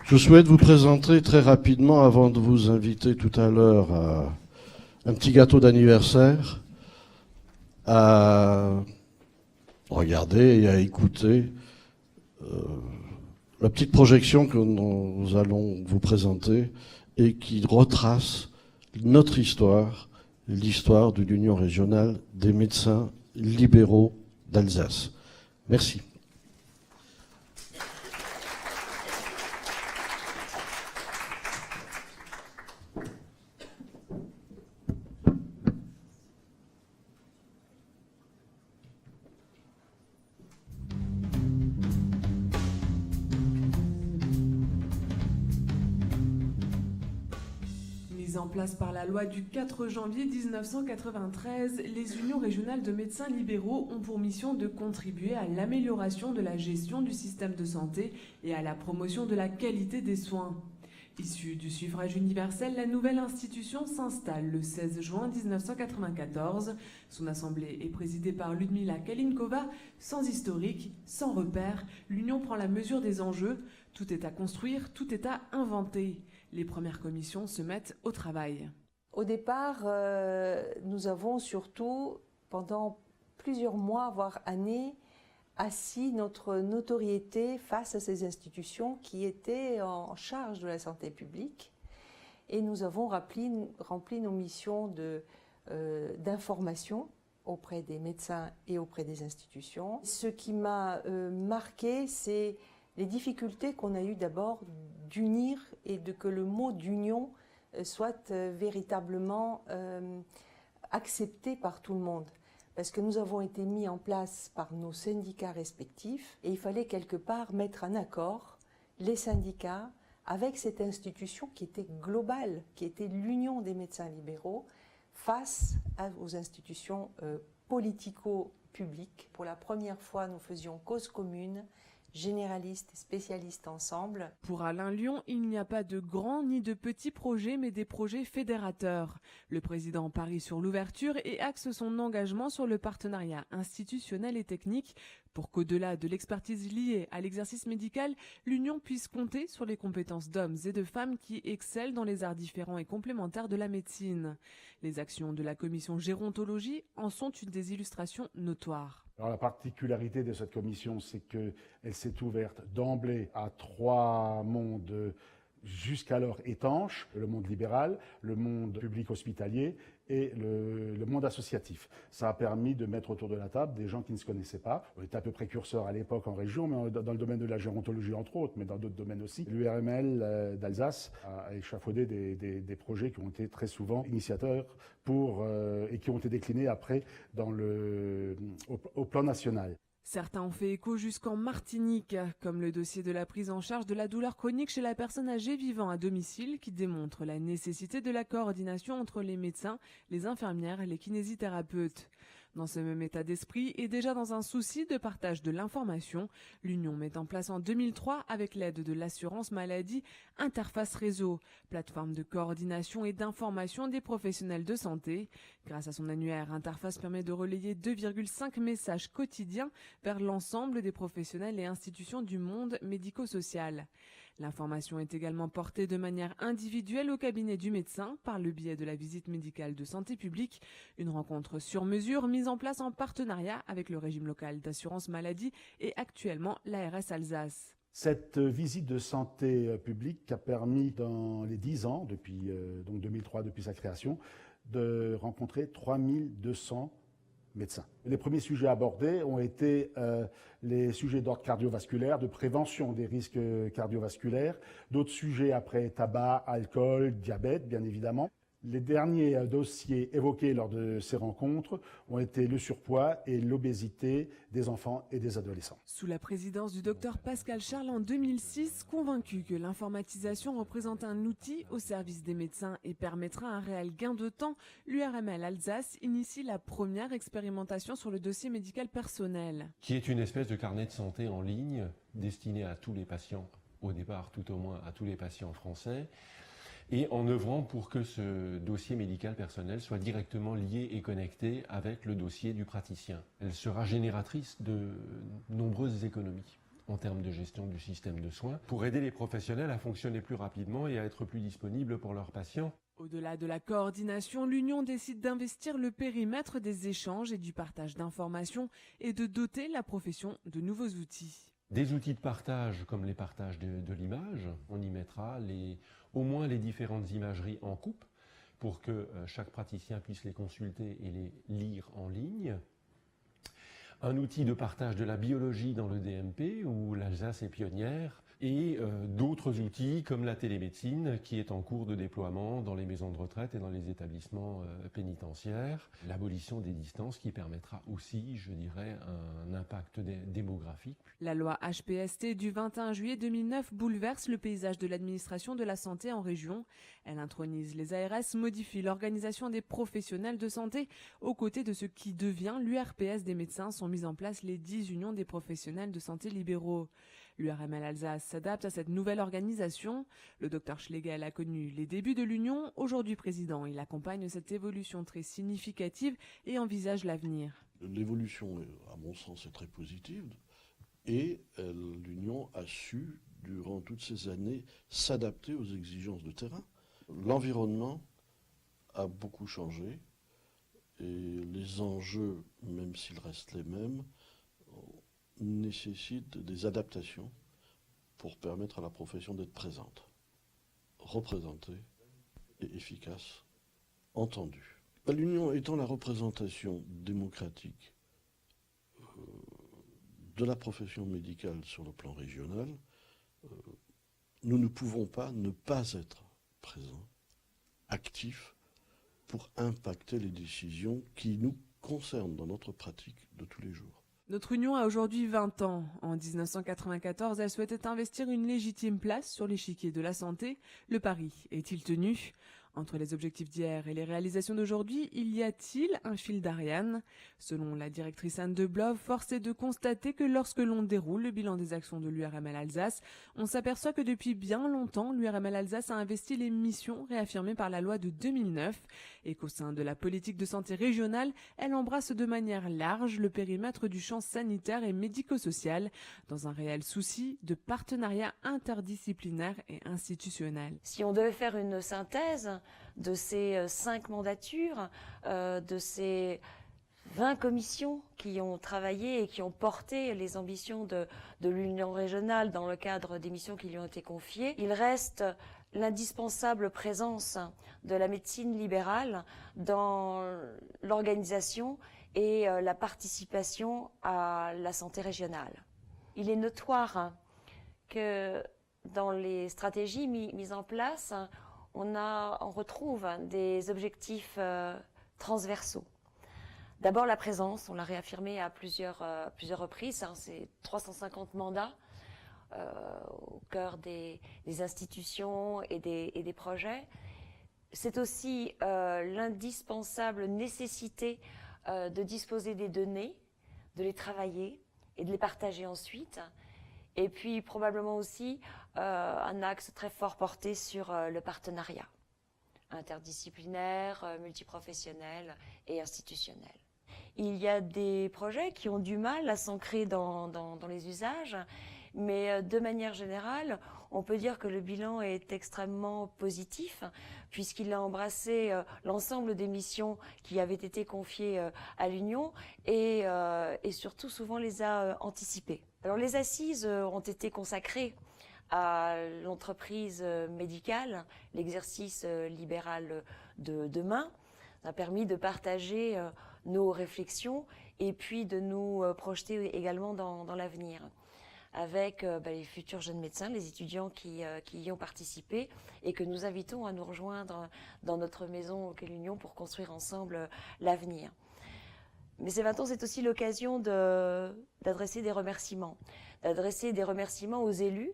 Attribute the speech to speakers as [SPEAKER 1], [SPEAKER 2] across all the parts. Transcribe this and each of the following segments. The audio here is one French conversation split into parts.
[SPEAKER 1] Je souhaite vous présenter très rapidement, avant de vous inviter tout à l'heure à un petit gâteau d'anniversaire, à regarder et à écouter la petite projection que nous allons vous présenter et qui retrace notre histoire, l'histoire de l'Union régionale des médecins libéraux d'Alsace. Merci.
[SPEAKER 2] En place par la loi du 4 janvier 1993, les unions régionales de médecins libéraux ont pour mission de contribuer à l'amélioration de la gestion du système de santé et à la promotion de la qualité des soins. Issue du suffrage universel, la nouvelle institution s'installe le 16 juin 1994. Son assemblée est présidée par Ludmila Kalinkova. Sans historique, sans repère, l'union prend la mesure des enjeux. Tout est à construire, tout est à inventer. Les premières commissions se mettent au travail.
[SPEAKER 3] Au départ, nous avons surtout, pendant plusieurs mois, voire années, assis notre notoriété face à ces institutions qui étaient en charge de la santé publique. Et nous avons rempli nos missions d'information auprès des médecins et auprès des institutions. Ce qui m'a marqué, c'est les difficultés qu'on a eues d'abord d'unir et que le mot d'union soit véritablement accepté par tout le monde. Parce que nous avons été mis en place par nos syndicats respectifs et il fallait quelque part mettre en accord les syndicats avec cette institution qui était globale, qui était l'Union des médecins libéraux face aux institutions politico-publiques. Pour la première fois, nous faisions cause commune, généralistes et spécialistes ensemble.
[SPEAKER 2] Pour Alain Lyon, il n'y a pas de grands ni de petits projets, mais des projets fédérateurs. Le président parie sur l'ouverture et axe son engagement sur le partenariat institutionnel et technique pour qu'au-delà de l'expertise liée à l'exercice médical, l'Union puisse compter sur les compétences d'hommes et de femmes qui excellent dans les arts différents et complémentaires de la médecine. Les actions de la commission gérontologie en sont une des illustrations notoires.
[SPEAKER 4] Alors la particularité de cette commission, c'est qu'elle s'est ouverte d'emblée à trois mondes jusqu'alors étanches, le monde libéral, le monde public hospitalier et le monde associatif. Ça a permis de mettre autour de la table des gens qui ne se connaissaient pas. On était un peu précurseurs à l'époque en région, mais dans le domaine de la gérontologie entre autres, mais dans d'autres domaines aussi. L'URML d'Alsace a échafaudé des projets qui ont été très souvent initiateurs et qui ont été déclinés après au plan national.
[SPEAKER 2] Certains ont fait écho jusqu'en Martinique, comme le dossier de la prise en charge de la douleur chronique chez la personne âgée vivant à domicile qui démontre la nécessité de la coordination entre les médecins, les infirmières et les kinésithérapeutes. Dans ce même état d'esprit et déjà dans un souci de partage de l'information, l'Union met en place en 2003, avec l'aide de l'assurance maladie, Interface Réseau, plateforme de coordination et d'information des professionnels de santé. Grâce à son annuaire, Interface permet de relayer 2,5 messages quotidiens vers l'ensemble des professionnels et institutions du monde médico-social. L'information est également portée de manière individuelle au cabinet du médecin par le biais de la visite médicale de santé publique, une rencontre sur mesure mise en place en partenariat avec le régime local d'assurance maladie et actuellement l'ARS Alsace.
[SPEAKER 4] Cette visite de santé publique a permis dans les 10 ans, depuis donc 2003, depuis sa création, de rencontrer 3200 médecins. Les premiers sujets abordés ont été les sujets d'ordre cardiovasculaire, de prévention des risques cardiovasculaires, d'autres sujets après tabac, alcool, diabète, bien évidemment. Les derniers dossiers évoqués lors de ces rencontres ont été le surpoids et l'obésité des enfants et des adolescents.
[SPEAKER 2] Sous la présidence du docteur Pascal Charles en 2006, convaincu que l'informatisation représente un outil au service des médecins et permettra un réel gain de temps, l'URML Alsace initie la première expérimentation sur le dossier médical personnel.
[SPEAKER 5] Qui est une espèce de carnet de santé en ligne destiné à tous les patients, au départ tout au moins à tous les patients français, et en œuvrant pour que ce dossier médical personnel soit directement lié et connecté avec le dossier du praticien. Elle sera génératrice de nombreuses économies. en termes de gestion du système de soins, pour aider les professionnels à fonctionner plus rapidement et à être plus disponibles pour leurs patients.
[SPEAKER 2] Au-delà de la coordination, l'Union décide d'investir le périmètre des échanges et du partage d'informations et de doter la profession de nouveaux outils.
[SPEAKER 5] Des outils de partage comme les partages de l'image, on y mettra au moins les différentes imageries en coupe pour que chaque praticien puisse les consulter et les lire en ligne. Un outil de partage de la biologie dans le DMP où l'Alsace est pionnière et d'autres outils comme la télémédecine qui est en cours de déploiement dans les maisons de retraite et dans les établissements pénitentiaires. L'abolition des distances qui permettra aussi, je dirais, un impact démographique.
[SPEAKER 2] La loi HPST du 21 juillet 2009 bouleverse le paysage de l'administration de la santé en région. Elle intronise les ARS, modifie l'organisation des professionnels de santé. Aux côtés de ce qui devient l'URPS des médecins sont mises en place les 10 unions des professionnels de santé libéraux. L'URML Alsace s'adapte à cette nouvelle organisation. Le Dr Schlegel a connu les débuts de l'Union. Aujourd'hui président, il accompagne cette évolution très significative et envisage l'avenir.
[SPEAKER 1] L'évolution, à mon sens, est très positive et l'Union a su, durant toutes ces années, s'adapter aux exigences de terrain. L'environnement a beaucoup changé et les enjeux, même s'ils restent les mêmes, nécessitent des adaptations pour permettre à la profession d'être présente, représentée et efficace, entendue. L'Union étant la représentation démocratique de la profession médicale sur le plan régional, nous ne pouvons pas ne pas être présents, actifs, pour impacter les décisions qui nous concernent dans notre pratique de tous les jours.
[SPEAKER 2] Notre union a aujourd'hui 20 ans. En 1994, elle souhaitait investir une légitime place sur l'échiquier de la santé. Le pari est-il tenu ? Entre les objectifs d'hier et les réalisations d'aujourd'hui, y a-t-il un fil d'Ariane ? Selon la directrice Anne de Blove, force est de constater que lorsque l'on déroule le bilan des actions de l'URML Alsace, on s'aperçoit que depuis bien longtemps, l'URML Alsace a investi les missions réaffirmées par la loi de 2009 et qu'au sein de la politique de santé régionale, elle embrasse de manière large le périmètre du champ sanitaire et médico-social dans un réel souci de partenariat interdisciplinaire et institutionnel.
[SPEAKER 6] Si on devait faire une synthèse de ces 5 mandatures, de ces 20 commissions qui ont travaillé et qui ont porté les ambitions de l'Union régionale dans le cadre des missions qui lui ont été confiées, il reste l'indispensable présence de la médecine libérale dans l'organisation et la participation à la santé régionale. Il est notoire que dans les stratégies mises en place, on retrouve des objectifs transversaux. D'abord la présence, on l'a réaffirmé à plusieurs reprises, c'est 350 mandats au cœur des institutions et des projets. C'est aussi l'indispensable nécessité de disposer des données, de les travailler et de les partager ensuite. Et puis probablement aussi un axe très fort porté sur le partenariat interdisciplinaire, multiprofessionnel et institutionnel. Il y a des projets qui ont du mal à s'ancrer dans les usages, mais de manière générale, on peut dire que le bilan est extrêmement positif puisqu'il a embrassé l'ensemble des missions qui avaient été confiées à l'Union et surtout souvent les a anticipées. Alors les assises ont été consacrées à l'entreprise médicale, l'exercice libéral de demain. Ça a permis de partager nos réflexions et puis de nous projeter également dans l'avenir avec les futurs jeunes médecins, les étudiants qui y ont participé et que nous invitons à nous rejoindre dans notre maison qu'est l'Union pour construire ensemble l'avenir. Mais ces 20 ans, c'est aussi l'occasion d'adresser des remerciements aux élus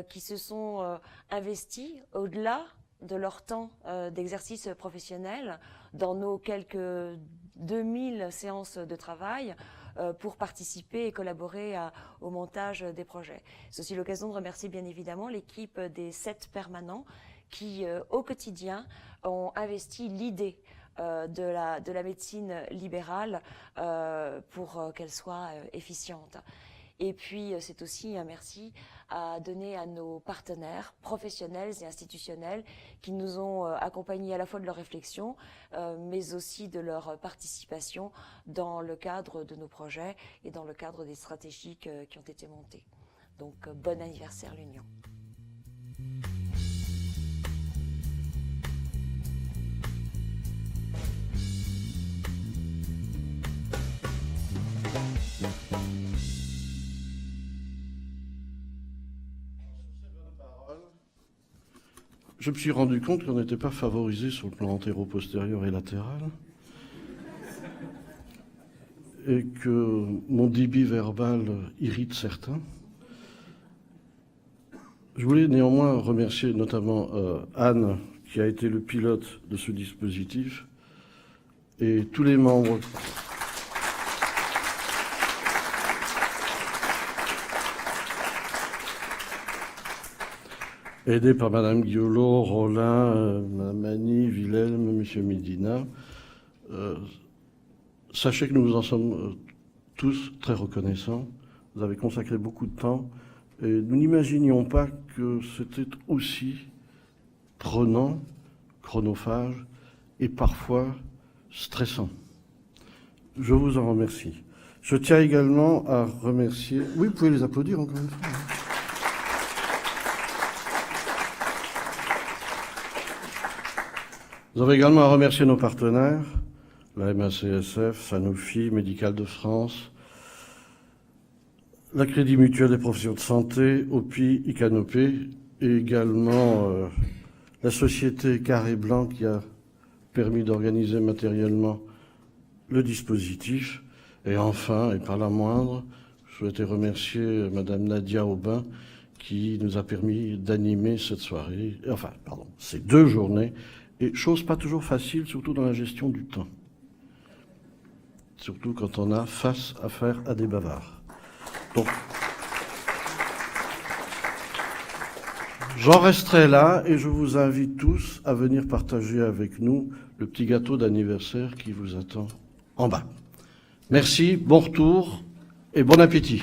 [SPEAKER 6] qui se sont investis au-delà de leur temps d'exercice professionnel dans nos quelques 2000 séances de travail pour participer et collaborer au montage des projets. C'est aussi l'occasion de remercier bien évidemment l'équipe des 7 permanents qui au quotidien ont investi l'idée de la médecine libérale pour qu'elle soit efficiente. Et puis, c'est aussi un merci à donner à nos partenaires professionnels et institutionnels qui nous ont accompagnés à la fois de leur réflexion, mais aussi de leur participation dans le cadre de nos projets et dans le cadre des stratégies qui ont été montées. Donc, bon anniversaire l'Union.
[SPEAKER 1] Je me suis rendu compte qu'on n'était pas favorisé sur le plan antéro-postérieur et latéral, et que mon débit verbal irrite certains. Je voulais néanmoins remercier notamment Anne, qui a été le pilote de ce dispositif, et tous les membres. Aidé par Madame Guiolo, Rollin, Madame Mani, Wilhelm, Monsieur Medina. Sachez que nous vous en sommes tous très reconnaissants. Vous avez consacré beaucoup de temps et nous n'imaginions pas que c'était aussi prenant, chronophage et parfois stressant. Je vous en remercie. Je tiens également à remercier... Oui, vous pouvez les applaudir encore une fois. Nous avons également à remercier nos partenaires, la MACSF, Sanofi, Médical de France, la Crédit Mutuel des professions de santé, OPI, ICANOPé, et également la société Carré Blanc qui a permis d'organiser matériellement le dispositif. Et enfin, et par la moindre, je souhaitais remercier Madame Nadia Aubin qui nous a permis d'animer cette soirée, ces 2 journées. Et chose pas toujours facile, surtout dans la gestion du temps. Surtout quand on a face à faire à des bavards. Donc, j'en resterai là et je vous invite tous à venir partager avec nous le petit gâteau d'anniversaire qui vous attend en bas. Merci, bon retour et bon appétit.